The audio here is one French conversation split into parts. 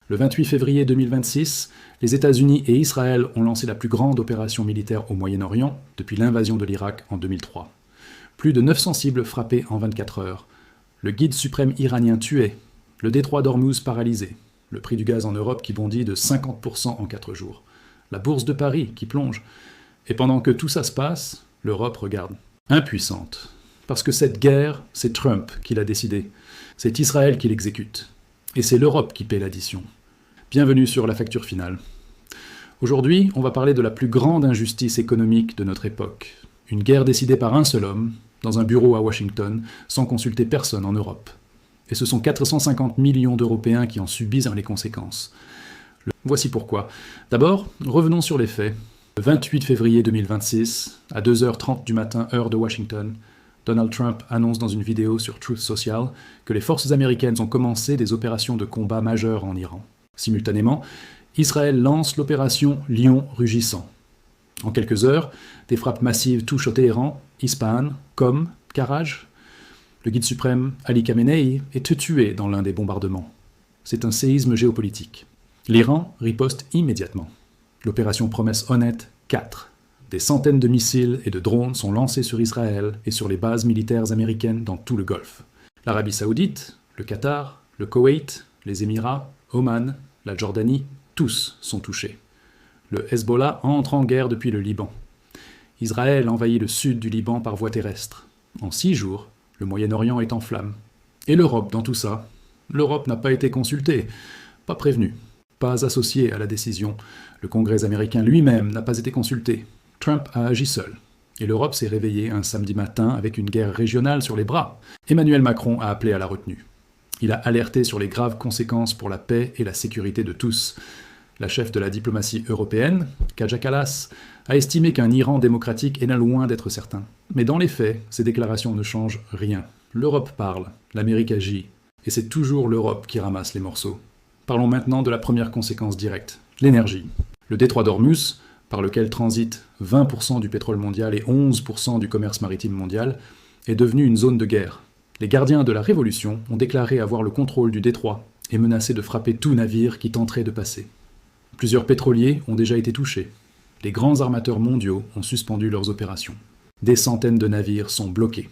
Le 28 février 2026, les États-Unis et Israël ont lancé la plus grande opération militaire au Moyen-Orient depuis l'invasion de l'Irak en 2003. Plus de 900 cibles frappées en 24 heures. Le guide suprême iranien tué. Le détroit d'Ormuz paralysé. Le prix du gaz en Europe qui bondit de 50% en 4 jours. La bourse de Paris qui plonge. Et pendant que tout ça se passe, l'Europe regarde. Impuissante. Parce que cette guerre, c'est Trump qui l'a décidée. C'est Israël qui l'exécute. Et c'est l'Europe qui paie l'addition. Bienvenue sur La Facture Finale. Aujourd'hui, on va parler de la plus grande injustice économique de notre époque. Une guerre décidée par un seul homme, dans un bureau à Washington, sans consulter personne en Europe. Et ce sont 450 millions d'Européens qui en subissent les conséquences. Voici pourquoi. D'abord, revenons sur les faits. Le 28 février 2026, à 2h30 du matin, heure de Washington, Donald Trump annonce dans une vidéo sur Truth Social que les forces américaines ont commencé des opérations de combat majeures en Iran. Simultanément, Israël lance l'opération Lion rugissant. En quelques heures, des frappes massives touchent au Téhéran, Ispahan, Qom, Karaj. Le guide suprême Ali Khamenei est tué dans l'un des bombardements. C'est un séisme géopolitique. L'Iran riposte immédiatement. L'opération Promesse Honnête 4. Des centaines de missiles et de drones sont lancés sur Israël et sur les bases militaires américaines dans tout le Golfe. L'Arabie Saoudite, le Qatar, le Koweït, les Émirats, Oman, la Jordanie, tous sont touchés. Le Hezbollah entre en guerre depuis le Liban. Israël envahit le sud du Liban par voie terrestre. En 6 jours, le Moyen-Orient est en flammes. Et l'Europe dans tout ça? L'Europe n'a pas été consultée, pas prévenue, pas associée à la décision. Le Congrès américain lui-même n'a pas été consulté. Trump a agi seul. Et l'Europe s'est réveillée un samedi matin avec une guerre régionale sur les bras. Emmanuel Macron a appelé à la retenue. Il a alerté sur les graves conséquences pour la paix et la sécurité de tous. La chef de la diplomatie européenne, Kaja Kallas, a estimé qu'un Iran démocratique est loin d'être certain. Mais dans les faits, ces déclarations ne changent rien. L'Europe parle, l'Amérique agit, et c'est toujours l'Europe qui ramasse les morceaux. Parlons maintenant de la première conséquence directe, l'énergie. Le détroit d'Ormuz, par lequel transite 20% du pétrole mondial et 11% du commerce maritime mondial, est devenu une zone de guerre. Les gardiens de la Révolution ont déclaré avoir le contrôle du détroit et menacé de frapper tout navire qui tenterait de passer. Plusieurs pétroliers ont déjà été touchés. Les grands armateurs mondiaux ont suspendu leurs opérations. Des centaines de navires sont bloqués.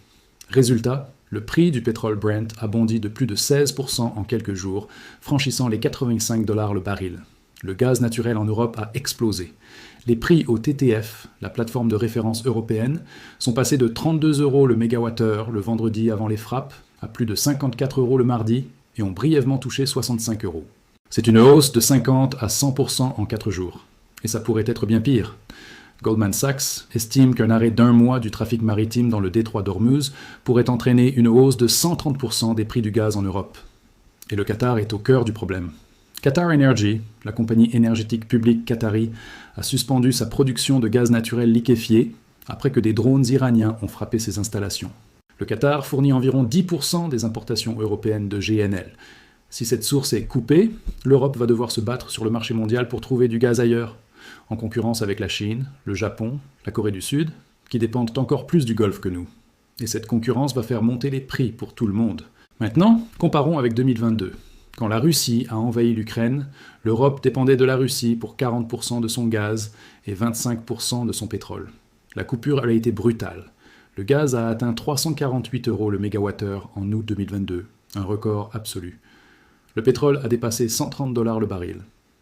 Résultat, le prix du pétrole Brent a bondi de plus de 16% en quelques jours, franchissant les 85 $ le baril. Le gaz naturel en Europe a explosé. Les prix au TTF, la plateforme de référence européenne, sont passés de 32 € le mégawattheure le vendredi avant les frappes à plus de 54 € le mardi et ont brièvement touché 65 €. C'est une hausse de 50 à 100% en 4 jours. Et ça pourrait être bien pire. Goldman Sachs estime qu'un arrêt d'1 mois du trafic maritime dans le détroit d'Ormuz pourrait entraîner une hausse de 130% des prix du gaz en Europe. Et le Qatar est au cœur du problème. Qatar Energy, la compagnie énergétique publique qatari, a suspendu sa production de gaz naturel liquéfié après que des drones iraniens ont frappé ses installations. Le Qatar fournit environ 10% des importations européennes de GNL. Si cette source est coupée, l'Europe va devoir se battre sur le marché mondial pour trouver du gaz ailleurs, en concurrence avec la Chine, le Japon, la Corée du Sud, qui dépendent encore plus du Golfe que nous. Et cette concurrence va faire monter les prix pour tout le monde. Maintenant, comparons avec 2022. Quand la Russie a envahi l'Ukraine, l'Europe dépendait de la Russie pour 40% de son gaz et 25% de son pétrole. La coupure a été brutale. Le gaz a atteint 348 € le mégawattheure en août 2022, un record absolu. Le pétrole a dépassé 130 $ le baril.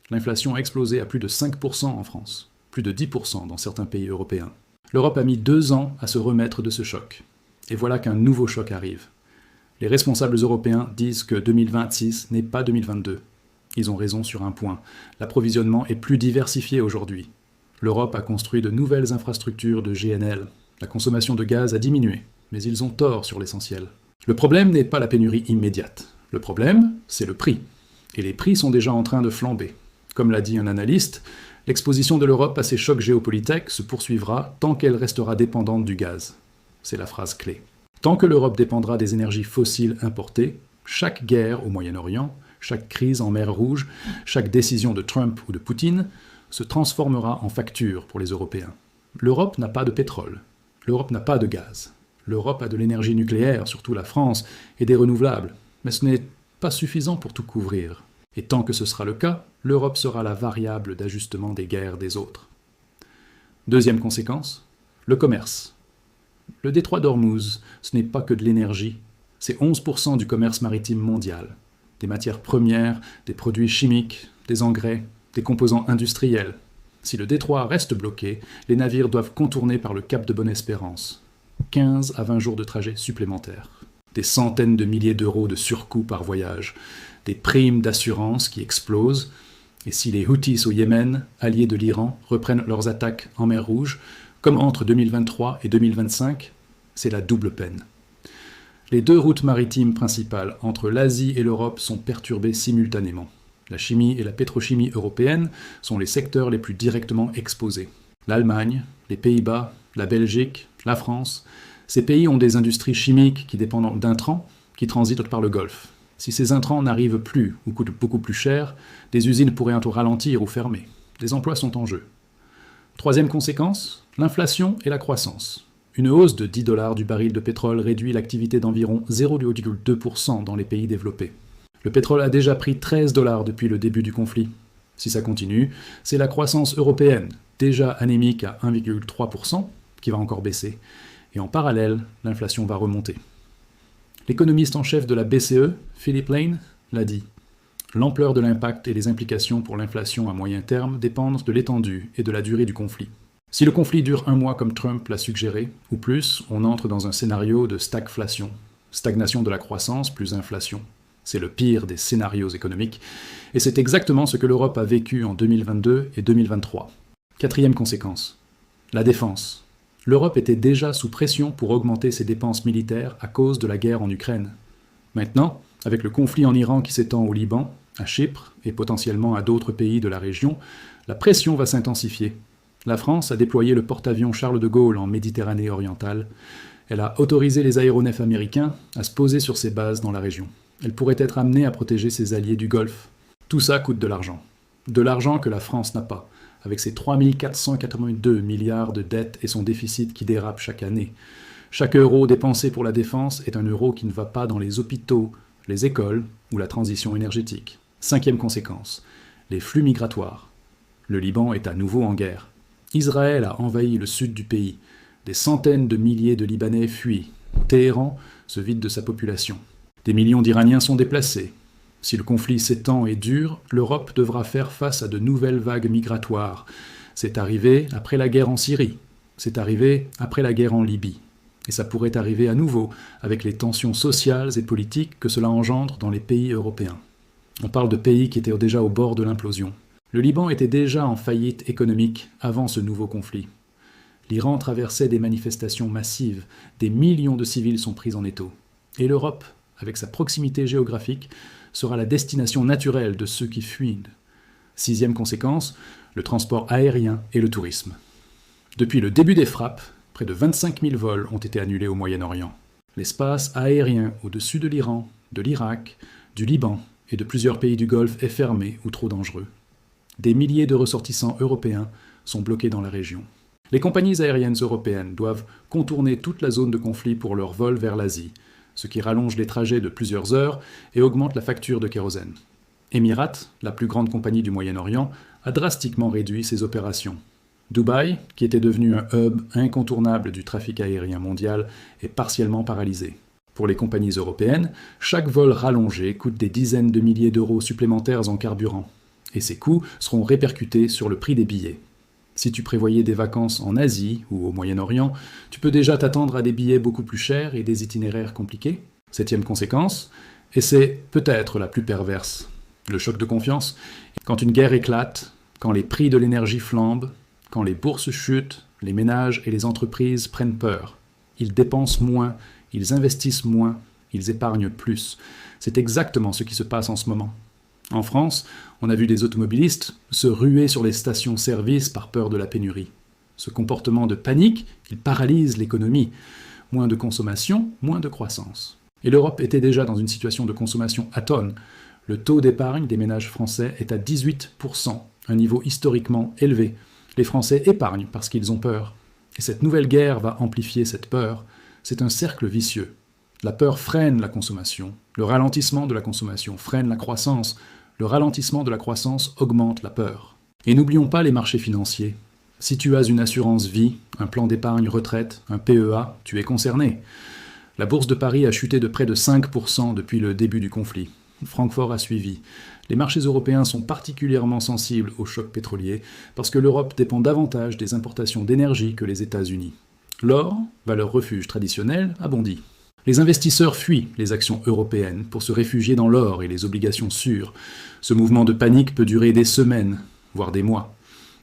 L'inflation a explosé à plus de 5% en France, plus de 10% dans certains pays européens. L'Europe a mis 2 ans à se remettre de ce choc. Et voilà qu'un nouveau choc arrive. Les responsables européens disent que 2026 n'est pas 2022. Ils ont raison sur un point. L'approvisionnement est plus diversifié aujourd'hui. L'Europe a construit de nouvelles infrastructures de GNL. La consommation de gaz a diminué, mais ils ont tort sur l'essentiel. Le problème n'est pas la pénurie immédiate. Le problème, c'est le prix. Et les prix sont déjà en train de flamber. Comme l'a dit un analyste, l'exposition de l'Europe à ces chocs géopolitiques se poursuivra tant qu'elle restera dépendante du gaz. C'est la phrase clé. Tant que l'Europe dépendra des énergies fossiles importées, chaque guerre au Moyen-Orient, chaque crise en mer Rouge, chaque décision de Trump ou de Poutine se transformera en facture pour les Européens. L'Europe n'a pas de pétrole. L'Europe n'a pas de gaz. L'Europe a de l'énergie nucléaire, surtout la France, et des renouvelables. Mais ce n'est pas suffisant pour tout couvrir. Et tant que ce sera le cas, l'Europe sera la variable d'ajustement des guerres des autres. Deuxième conséquence, le commerce. Le détroit d'Ormuz, ce n'est pas que de l'énergie, c'est 11% du commerce maritime mondial. Des matières premières, des produits chimiques, des engrais, des composants industriels. Si le détroit reste bloqué, les navires doivent contourner par le cap de Bonne-Espérance. 15 à 20 jours de trajet supplémentaires. Des centaines de milliers d'euros de surcoût par voyage. Des primes d'assurance qui explosent. Et si les Houthis au Yémen, alliés de l'Iran, reprennent leurs attaques en mer Rouge, comme entre 2023 et 2025, c'est la double peine. Les deux routes maritimes principales entre l'Asie et l'Europe sont perturbées simultanément. La chimie et la pétrochimie européennes sont les secteurs les plus directement exposés. L'Allemagne, les Pays-Bas, la Belgique, la France, ces pays ont des industries chimiques qui dépendent d'intrants qui transitent par le Golfe. Si ces intrants n'arrivent plus ou coûtent beaucoup plus cher, des usines pourraient bientôt ralentir ou fermer. Des emplois sont en jeu. Troisième conséquence, l'inflation et la croissance. Une hausse de 10 $ du baril de pétrole réduit l'activité d'environ 0,2% dans les pays développés. Le pétrole a déjà pris 13 $ depuis le début du conflit. Si ça continue, c'est la croissance européenne, déjà anémique à 1,3%, qui va encore baisser. Et en parallèle, l'inflation va remonter. L'économiste en chef de la BCE, Philip Lane, l'a dit. L'ampleur de l'impact et les implications pour l'inflation à moyen terme dépendent de l'étendue et de la durée du conflit. Si le conflit dure 1 mois comme Trump l'a suggéré, ou plus, on entre dans un scénario de stagflation. Stagnation de la croissance plus inflation. C'est le pire des scénarios économiques, et c'est exactement ce que l'Europe a vécu en 2022 et 2023. Quatrième conséquence, la défense. L'Europe était déjà sous pression pour augmenter ses dépenses militaires à cause de la guerre en Ukraine. Maintenant, avec le conflit en Iran qui s'étend au Liban, à Chypre et potentiellement à d'autres pays de la région, la pression va s'intensifier. La France a déployé le porte-avions Charles de Gaulle en Méditerranée orientale. Elle a autorisé les aéronefs américains à se poser sur ses bases dans la région. Elle pourrait être amenée à protéger ses alliés du Golfe. Tout ça coûte de l'argent. De l'argent que la France n'a pas, avec ses 3 482 milliards de dettes et son déficit qui dérape chaque année. Chaque euro dépensé pour la défense est un euro qui ne va pas dans les hôpitaux, les écoles ou la transition énergétique. Cinquième conséquence, les flux migratoires. Le Liban est à nouveau en guerre. Israël a envahi le sud du pays. Des centaines de milliers de Libanais fuient. Téhéran se vide de sa population. Des millions d'Iraniens sont déplacés. Si le conflit s'étend et dure, l'Europe devra faire face à de nouvelles vagues migratoires. C'est arrivé après la guerre en Syrie. C'est arrivé après la guerre en Libye. Et ça pourrait arriver à nouveau avec les tensions sociales et politiques que cela engendre dans les pays européens. On parle de pays qui étaient déjà au bord de l'implosion. Le Liban était déjà en faillite économique avant ce nouveau conflit. L'Iran traversait des manifestations massives, des millions de civils sont pris en étau. Et l'Europe, avec sa proximité géographique, sera la destination naturelle de ceux qui fuient. Sixième conséquence, le transport aérien et le tourisme. Depuis le début des frappes, près de 25 000 vols ont été annulés au Moyen-Orient. L'espace aérien au-dessus de l'Iran, de l'Irak, du Liban et de plusieurs pays du Golfe est fermé ou trop dangereux. Des milliers de ressortissants européens sont bloqués dans la région. Les compagnies aériennes européennes doivent contourner toute la zone de conflit pour leur vol vers l'Asie, ce qui rallonge les trajets de plusieurs heures et augmente la facture de kérosène. Emirates, la plus grande compagnie du Moyen-Orient, a drastiquement réduit ses opérations. Dubaï, qui était devenu un hub incontournable du trafic aérien mondial, est partiellement paralysé. Pour les compagnies européennes, chaque vol rallongé coûte des dizaines de milliers d'euros supplémentaires en carburant, et ces coûts seront répercutés sur le prix des billets. Si tu prévoyais des vacances en Asie ou au Moyen-Orient, tu peux déjà t'attendre à des billets beaucoup plus chers et des itinéraires compliqués. Septième conséquence, et c'est peut-être la plus perverse, le choc de confiance. Quand une guerre éclate, quand les prix de l'énergie flambent, quand les bourses chutent, les ménages et les entreprises prennent peur. Ils dépensent moins, ils investissent moins, ils épargnent plus. C'est exactement ce qui se passe en ce moment. En France, on a vu des automobilistes se ruer sur les stations-service par peur de la pénurie. Ce comportement de panique, il paralyse l'économie. Moins de consommation, moins de croissance. Et l'Europe était déjà dans une situation de consommation atone. Le taux d'épargne des ménages français est à 18%, un niveau historiquement élevé. Les Français épargnent parce qu'ils ont peur. Et cette nouvelle guerre va amplifier cette peur. C'est un cercle vicieux. La peur freine la consommation. Le ralentissement de la consommation freine la croissance. Le ralentissement de la croissance augmente la peur. Et n'oublions pas les marchés financiers. Si tu as une assurance vie, un plan d'épargne retraite, un PEA, tu es concerné. La bourse de Paris a chuté de près de 5% depuis le début du conflit. Francfort a suivi. Les marchés européens sont particulièrement sensibles au choc pétrolier parce que l'Europe dépend davantage des importations d'énergie que les États-Unis. L'or, valeur refuge traditionnelle, a bondi. Les investisseurs fuient les actions européennes pour se réfugier dans l'or et les obligations sûres. Ce mouvement de panique peut durer des semaines, voire des mois.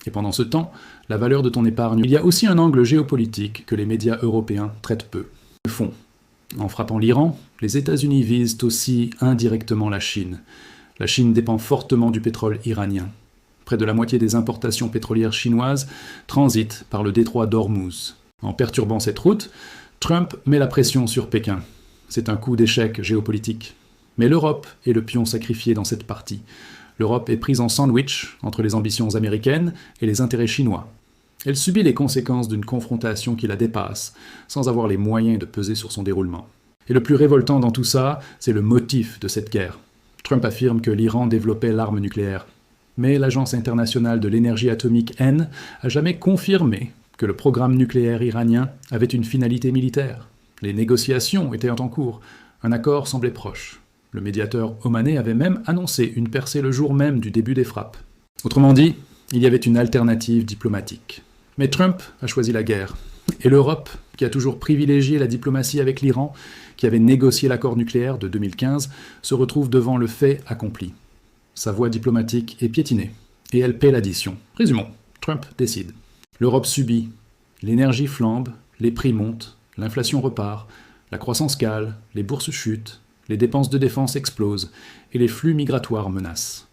Et pendant ce temps, la valeur de ton épargne. Il y a aussi un angle géopolitique que les médias européens traitent peu. Le fond. En frappant l'Iran, les États-Unis visent aussi indirectement la Chine. La Chine dépend fortement du pétrole iranien. Près de la moitié des importations pétrolières chinoises transitent par le détroit d'Ormuz. En perturbant cette route, Trump met la pression sur Pékin. C'est un coup d'échec géopolitique. Mais l'Europe est le pion sacrifié dans cette partie. L'Europe est prise en sandwich entre les ambitions américaines et les intérêts chinois. Elle subit les conséquences d'une confrontation qui la dépasse, sans avoir les moyens de peser sur son déroulement. Et le plus révoltant dans tout ça, c'est le motif de cette guerre. Trump affirme que l'Iran développait l'arme nucléaire. Mais l'Agence internationale de l'énergie atomique N a jamais confirmé que le programme nucléaire iranien avait une finalité militaire. Les négociations étaient en cours, un accord semblait proche. Le médiateur omanais avait même annoncé une percée le jour même du début des frappes. Autrement dit, il y avait une alternative diplomatique. Mais Trump a choisi la guerre. Et l'Europe, qui a toujours privilégié la diplomatie avec l'Iran, qui avait négocié l'accord nucléaire de 2015, se retrouve devant le fait accompli. Sa voie diplomatique est piétinée. Et elle paie l'addition. Résumons, Trump décide. L'Europe subit. L'énergie flambe, les prix montent, l'inflation repart, la croissance cale, les bourses chutent, les dépenses de défense explosent et les flux migratoires menacent.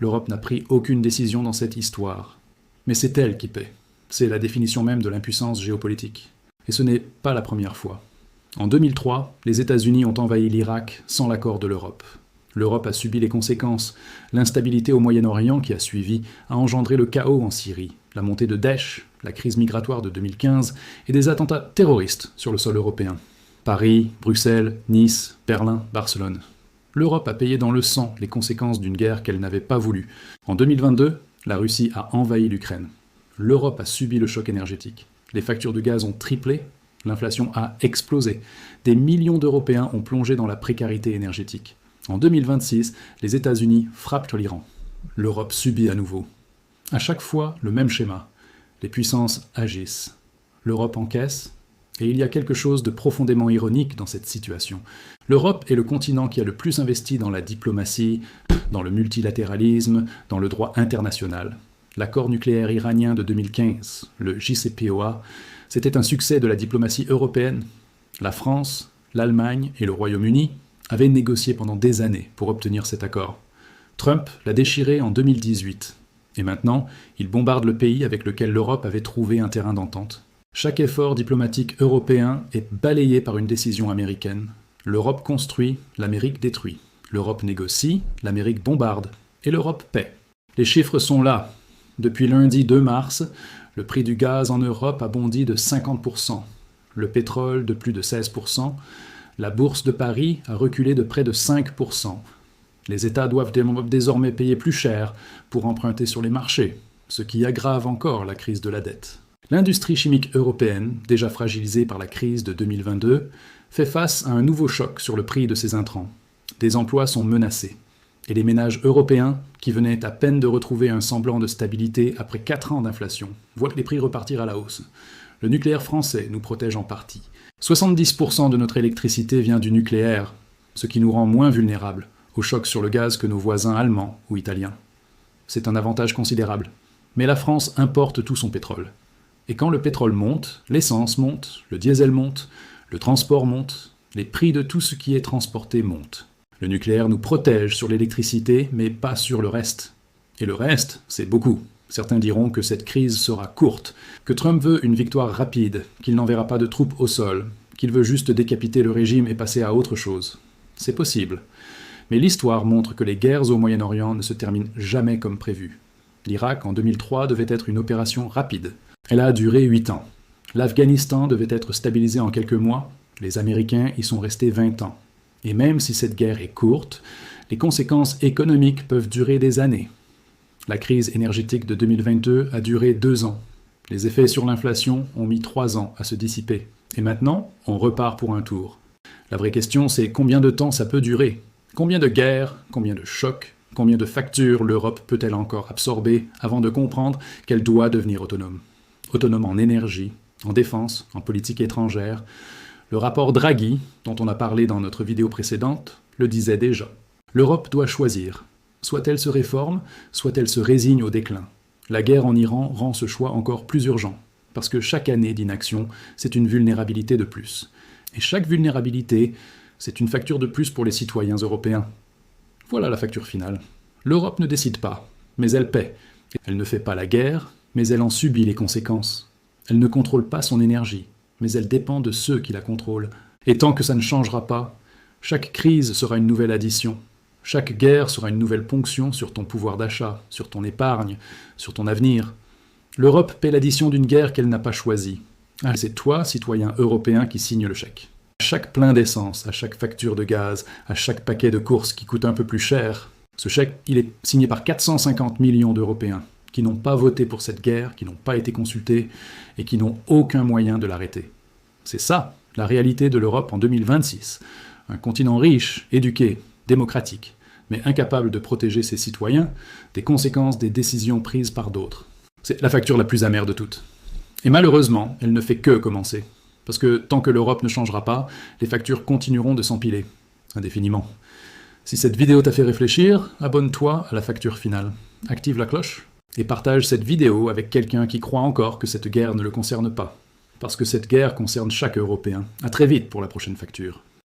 L'Europe n'a pris aucune décision dans cette histoire. Mais c'est elle qui paie. C'est la définition même de l'impuissance géopolitique. Et ce n'est pas la première fois. En 2003, les États-Unis ont envahi l'Irak sans l'accord de l'Europe. L'Europe a subi les conséquences. L'instabilité au Moyen-Orient qui a suivi a engendré le chaos en Syrie, la montée de Daesh, la crise migratoire de 2015 et des attentats terroristes sur le sol européen. Paris, Bruxelles, Nice, Berlin, Barcelone. L'Europe a payé dans le sang les conséquences d'une guerre qu'elle n'avait pas voulu. En 2022, la Russie a envahi l'Ukraine. L'Europe a subi le choc énergétique. Les factures de gaz ont triplé, l'inflation a explosé. Des millions d'Européens ont plongé dans la précarité énergétique. En 2026, les États-Unis frappent sur l'Iran. L'Europe subit à nouveau. À chaque fois, le même schéma. Les puissances agissent. L'Europe encaisse. Et il y a quelque chose de profondément ironique dans cette situation. L'Europe est le continent qui a le plus investi dans la diplomatie, dans le multilatéralisme, dans le droit international. L'accord nucléaire iranien de 2015, le JCPOA, c'était un succès de la diplomatie européenne. La France, l'Allemagne et le Royaume-Uni avaient négocié pendant des années pour obtenir cet accord. Trump l'a déchiré en 2018. Et maintenant, il bombarde le pays avec lequel l'Europe avait trouvé un terrain d'entente. Chaque effort diplomatique européen est balayé par une décision américaine. L'Europe construit, l'Amérique détruit. L'Europe négocie, l'Amérique bombarde. Et l'Europe paie. Les chiffres sont là. Depuis lundi 2 mars, le prix du gaz en Europe a bondi de 50%. Le pétrole de plus de 16%. La bourse de Paris a reculé de près de 5%. Les États doivent désormais payer plus cher pour emprunter sur les marchés, ce qui aggrave encore la crise de la dette. L'industrie chimique européenne, déjà fragilisée par la crise de 2022, fait face à un nouveau choc sur le prix de ses intrants. Des emplois sont menacés. Et les ménages européens, qui venaient à peine de retrouver un semblant de stabilité après 4 ans d'inflation, voient les prix repartir à la hausse. Le nucléaire français nous protège en partie. 70% de notre électricité vient du nucléaire, ce qui nous rend moins vulnérables au choc sur le gaz que nos voisins allemands ou italiens. C'est un avantage considérable. Mais la France importe tout son pétrole. Et quand le pétrole monte, l'essence monte, le diesel monte, le transport monte, les prix de tout ce qui est transporté montent. Le nucléaire nous protège sur l'électricité, mais pas sur le reste. Et le reste, c'est beaucoup. Certains diront que cette crise sera courte, que Trump veut une victoire rapide, qu'il n'enverra pas de troupes au sol, qu'il veut juste décapiter le régime et passer à autre chose. C'est possible. Mais l'histoire montre que les guerres au Moyen-Orient ne se terminent jamais comme prévu. L'Irak, en 2003, devait être une opération rapide. Elle a duré 8 ans. L'Afghanistan devait être stabilisé en quelques mois. Les Américains y sont restés 20 ans. Et même si cette guerre est courte, Les conséquences économiques peuvent durer des années. La crise énergétique de 2022 a duré 2 ans. Les effets sur l'inflation ont mis 3 ans à se dissiper. Et maintenant, on repart pour un tour. La vraie question, c'est combien de temps ça peut durer? Combien de guerres, combien de chocs, combien de factures l'Europe peut-elle encore absorber avant de comprendre qu'elle doit devenir autonome? Autonome en énergie, en défense, en politique étrangère. Le rapport Draghi, dont on a parlé dans notre vidéo précédente, le disait déjà. L'Europe doit choisir. Soit elle se réforme, soit elle se résigne au déclin. La guerre en Iran rend ce choix encore plus urgent, parce que chaque année d'inaction, c'est une vulnérabilité de plus. Et chaque vulnérabilité, c'est une facture de plus pour les citoyens européens. Voilà la facture finale. L'Europe ne décide pas, mais elle paie. Elle ne fait pas la guerre, mais elle en subit les conséquences. Elle ne contrôle pas son énergie, mais elle dépend de ceux qui la contrôlent. Et tant que ça ne changera pas, chaque crise sera une nouvelle addition. Chaque guerre sera une nouvelle ponction sur ton pouvoir d'achat, sur ton épargne, sur ton avenir. L'Europe paie l'addition d'une guerre qu'elle n'a pas choisie. C'est toi, citoyen européen, qui signe le chèque. À chaque plein d'essence, à chaque facture de gaz, à chaque paquet de courses qui coûte un peu plus cher, ce chèque, il est signé par 450 millions d'Européens qui n'ont pas voté pour cette guerre, qui n'ont pas été consultés et qui n'ont aucun moyen de l'arrêter. C'est ça, la réalité de l'Europe en 2026. Un continent riche, éduqué, démocratique, mais incapable de protéger ses citoyens des conséquences des décisions prises par d'autres. C'est la facture la plus amère de toutes. Et malheureusement, elle ne fait que commencer. Parce que tant que l'Europe ne changera pas, les factures continueront de s'empiler, indéfiniment. Si cette vidéo t'a fait réfléchir, abonne-toi à la facture finale. Active la cloche et partage cette vidéo avec quelqu'un qui croit encore que cette guerre ne le concerne pas. Parce que cette guerre concerne chaque Européen. À très vite pour la prochaine facture.